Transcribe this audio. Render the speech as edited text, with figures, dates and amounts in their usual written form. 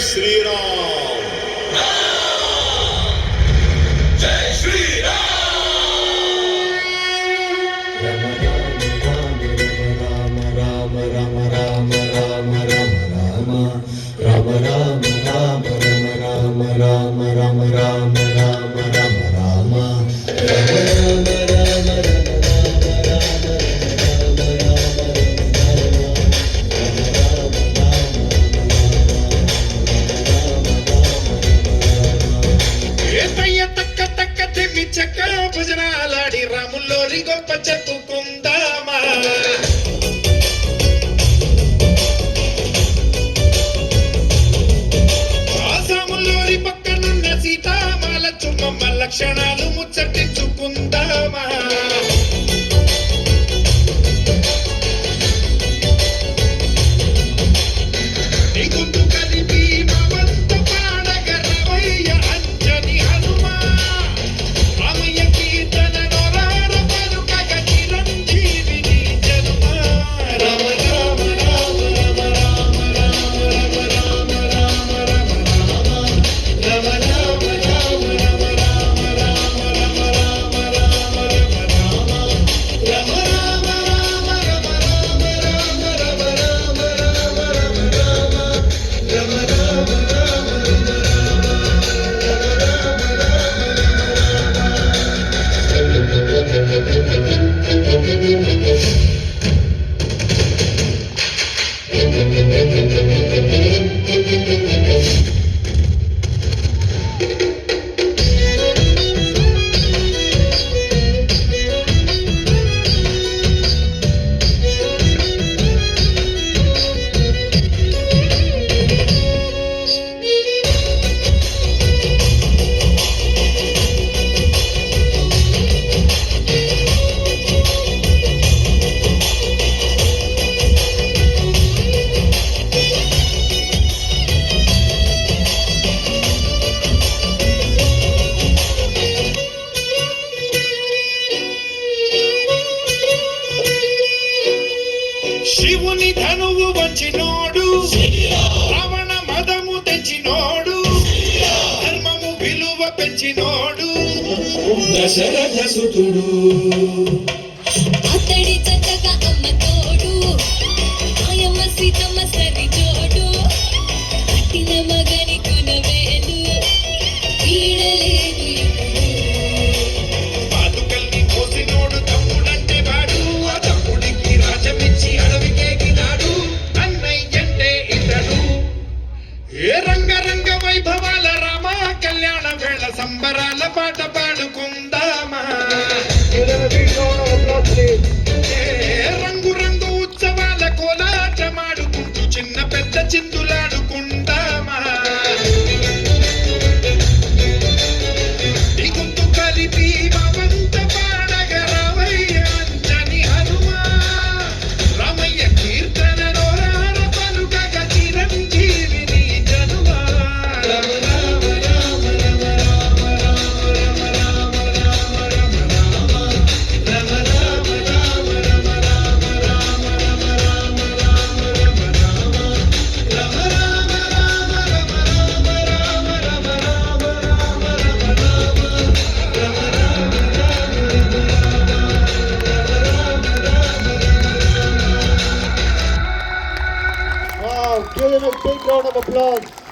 శ్రీరామ్. జై శ్రీరామ్. రామ రామ రామ రామ రామ రామ రామ రామ రామ రామ రామ రామ రామ రామ రామ రామ చక్క భజనాలాడి రాముల్లోరి గొప్ప చెప్పుకుందామా. ఆసాముల్లోరి పక్కనున్న సీతామాల చుమ్మమ్మ లక్షణాలు ముచ్చటించుకుందామా. శివుని ధనువు వచ్చినోడు, రావణ మదము తెచ్చినోడు, ధర్మము విలువ పెంచినోడు దశరథ సుతుడు. అతడి చక్కగా అమ్మ తోడు, ఆయమ్మ సీతమ్మ సరి జోడు, కట్టిన మగని కునవేలు వీడలేదు. పాదుకల్ని కోసినోడు తమ్ముడంటే వాడు, ఆ తమ్ముడికి రాజమిచ్చి అడవికేకినాడు, అన్నయ్యంటే ఇతడు. ఏ రంగరంగ వైభవాల రామ కళ్యాణ వేళ సంబరాల పాట పాడుకుందామా. రంగు రంగు ఉత్సవాల కోలాటమాడుకుంటూ చిన్న పెద్ద చిందులాడుకుందామా. ఈ గొంతు కలిపి భవంత పాడగ రావయ్య అంజని హనుమా. రామయ్య కీర్తన నోరార పలుకగ చిరంజీవిని జనుమా. Rama Rama Rama Rama Rama Rama Rama Rama Rama Rama Rama Rama Rama Rama Rama Rama Wow, give him a big round of applause.